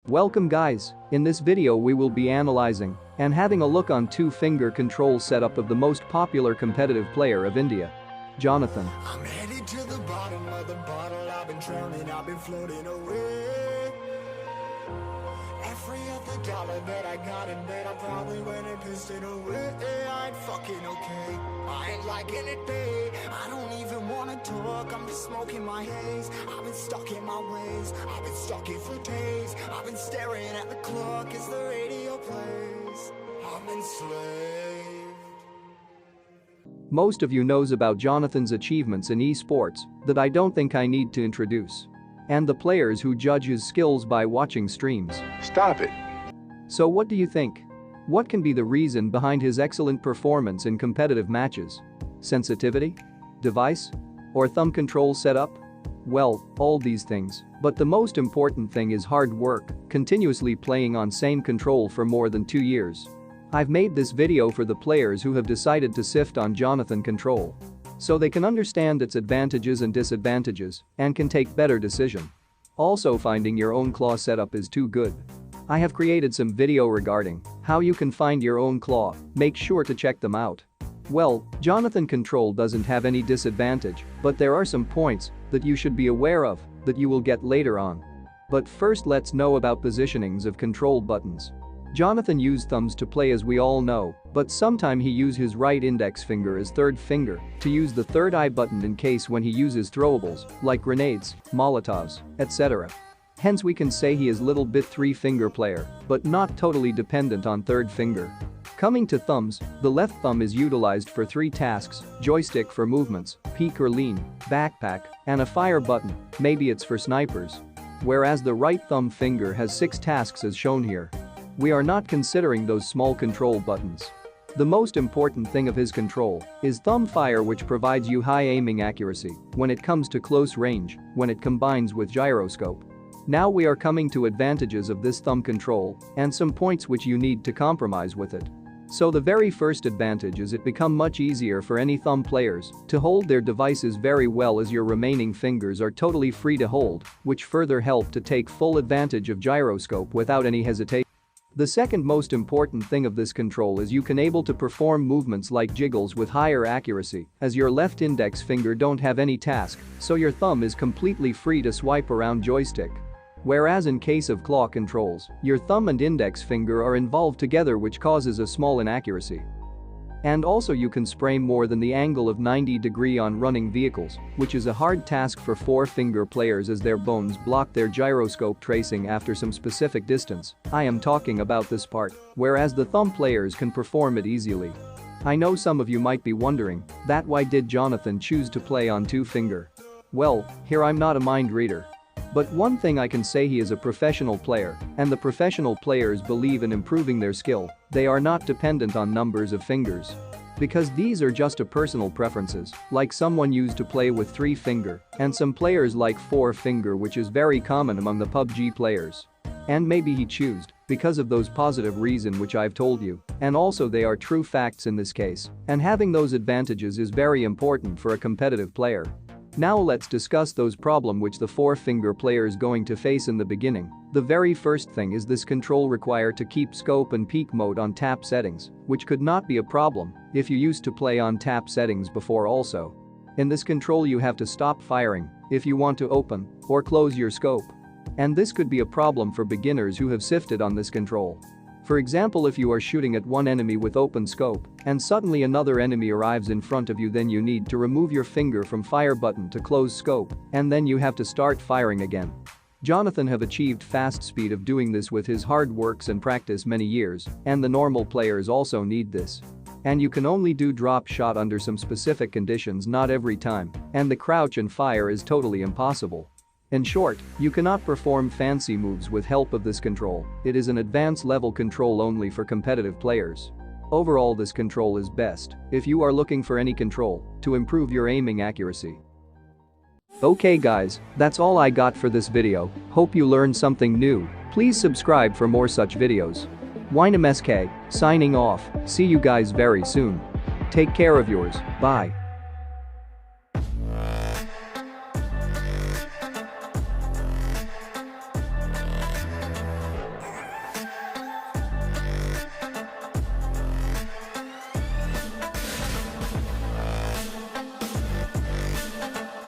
Welcome guys, in this video we will be analyzing and having a look on two-finger control setup of the most popular competitive player of India, Jonathan. I'm headed to the bottom of the bottle, I've been drowning, I've been floating away. Every other dollar that I got in bed, I probably went and pissed it away. I ain't fucking okay, I ain't liking it, babe. I don't even wanna talk, I'm just smoking my haze. I've been stuck in my ways, I've been stuck here for days. I've been staring at the clock as the radio plays. I'm enslaved. Most of you knows about Jonathan's achievements in esports that I don't think I need to introduce. And the players who judge his skills by watching streams. Stop it. So what do you think? What can be the reason behind his excellent performance in competitive matches? Sensitivity? Device? Or thumb control setup? Well, all these things, but the most important thing is hard work, continuously playing on same control for more than 2 years. I've made this video for the players who have decided to sift on Jonathan control, so they can understand its advantages and disadvantages and can take better decision. Also, finding your own claw setup is too good. I have created some video regarding how you can find your own claw, make sure to check them out. Well, Jonathan control doesn't have any disadvantage, but there are some points that you should be aware of that you will get later on. But first let's know about positionings of control buttons. Jonathan used thumbs to play as we all know, but sometime he use his right index finger as third finger to use the third eye button in case when he uses throwables like grenades, molotovs, etc. Hence we can say he is little bit three-finger player, but not totally dependent on third finger. Coming to thumbs, the left thumb is utilized for 3 tasks: joystick for movements, peek or lean, backpack, and a fire button, maybe it's for snipers. Whereas the right thumb finger has 6 tasks as shown here. We are not considering those small control buttons. The most important thing of his control is thumb fire, which provides you high aiming accuracy when it comes to close range when it combines with gyroscope. Now we are coming to advantages of this thumb control and some points which you need to compromise with it. So the very first advantage is it become much easier for any thumb players to hold their devices very well, as your remaining fingers are totally free to hold, which further help to take full advantage of gyroscope without any hesitation. The second most important thing of this control is you can able to perform movements like jiggles with higher accuracy, as your left index finger don't have any task, so your thumb is completely free to swipe around joystick. Whereas in case of claw controls, your thumb and index finger are involved together, which causes a small inaccuracy. And also you can spray more than the angle of 90 degrees on running vehicles, which is a hard task for 4-finger players as their bones block their gyroscope tracing after some specific distance. I am talking about this part, whereas the thumb players can perform it easily. I know some of you might be wondering that why did Jonathan choose to play on 2-finger? Well, here I'm not a mind reader. But one thing I can say, he is a professional player, and the professional players believe in improving their skill. They are not dependent on numbers of fingers. Because these are just a personal preferences, like someone used to play with 3-finger, and some players like 4-finger, which is very common among the Pubg players. And maybe he chose because of those positive reason which I've told you, and also they are true facts in this case, and having those advantages is very important for a competitive player. Now let's discuss those problems which the 4-finger player is going to face in the beginning. The very first thing is this control require to keep scope and peek mode on tap settings, which could not be a problem if you used to play on tap settings before also. In this control you have to stop firing if you want to open or close your scope. And this could be a problem for beginners who have sifted on this control. For example, if you are shooting at one enemy with open scope and suddenly another enemy arrives in front of you, then you need to remove your finger from fire button to close scope, and then you have to start firing again. Jonathan have achieved fast speed of doing this with his hard works and practice many years, and the normal players also need this. And you can only do drop shot under some specific conditions, not every time, and the crouch and fire is totally impossible. In short, you cannot perform fancy moves with help of this control. It is an advanced level control only for competitive players. Overall, this control is best if you are looking for any control to improve your aiming accuracy. Okay guys, that's all I got for this video. Hope you learned something new. Please subscribe for more such videos. WinemSK, signing off. See you guys very soon. Take care of yours. Bye.